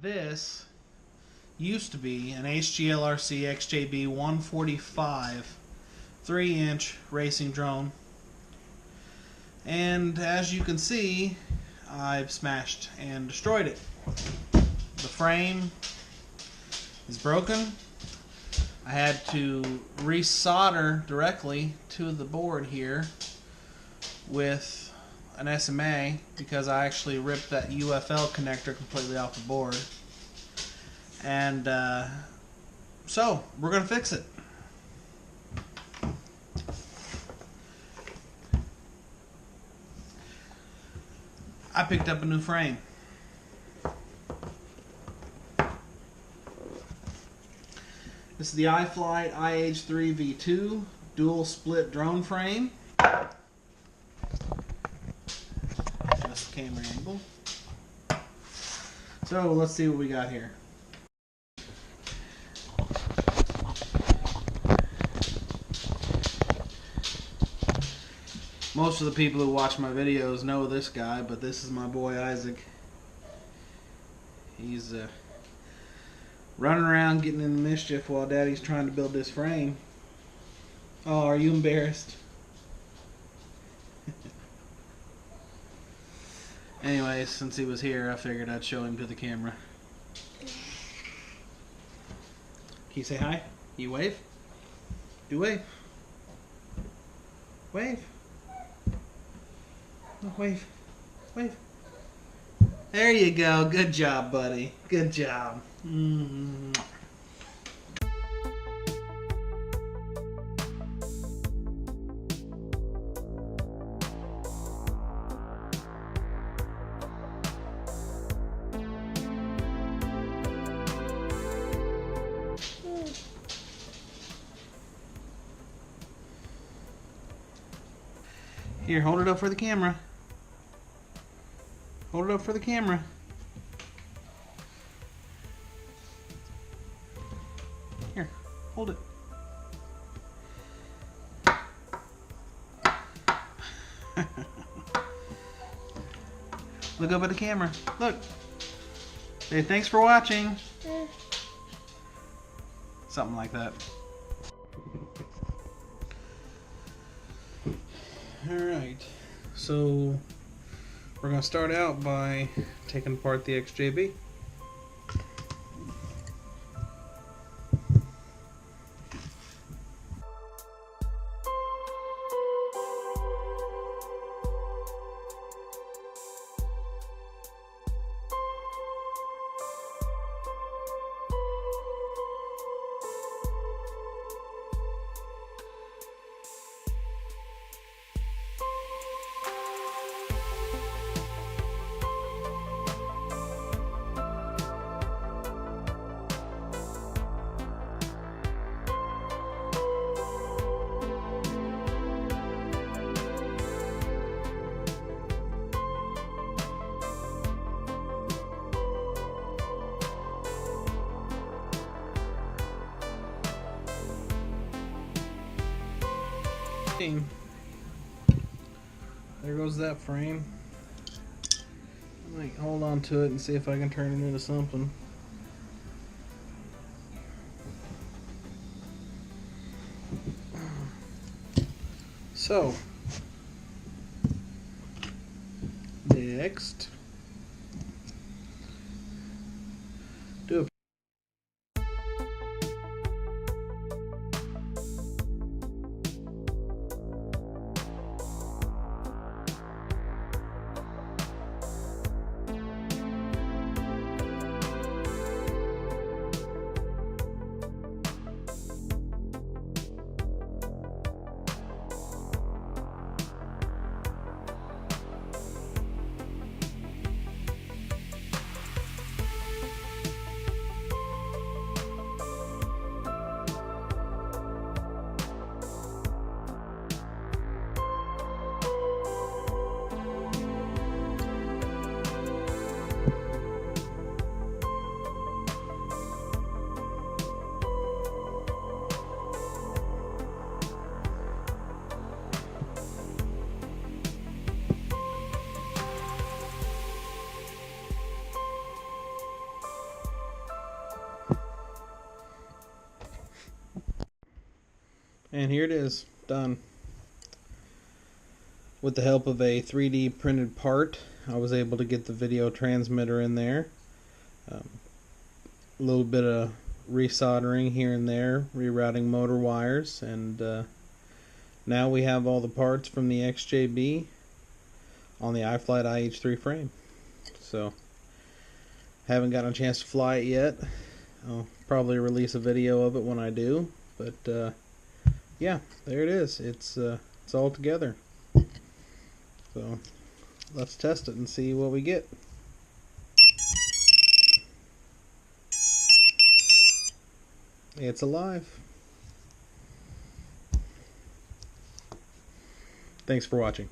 This used to be an HGLRC XJB145 3-inch racing drone, and as you can see, I've smashed and destroyed it. The frame is broken. I had to re-solder directly to the board here with an SMA because I actually ripped that UFL connector completely off the board. And so we're gonna fix it. I picked up a new frame. This is the iFlight IH3 V2 dual split drone frame. Adjust the camera angle. So let's see what we got here. Most of the people who watch my videos know this guy, but this is my boy Isaac. He's running around getting in the mischief while Daddy's trying to build this frame. Oh, are you embarrassed? Anyways, since he was here, I figured I'd show him to the camera. Can you say hi? Can you wave? Do wave. Wave. Oh, wave. Wave. There you go. Good job, buddy. Good job. Mm-hmm. Here, hold it up for the camera. Hold it up for the camera. Here, hold it. Look up at the camera. Look. Say thanks for watching. Something like that. Alright, so we're going to start out by taking apart the XJB. There goes that frame. I might hold on to it and see if I can turn it into something. So, next, do a And here it is, done. With the help of a 3D printed part, I was able to get the video transmitter in there. A little bit of resoldering here and there, rerouting motor wires, and now we have all the parts from the XJB on the iFlight IH3 frame. So, haven't gotten a chance to fly it yet. I'll probably release a video of it when I do, but yeah, there it is. It's all together. So let's test it and see what we get. It's alive. Thanks for watching.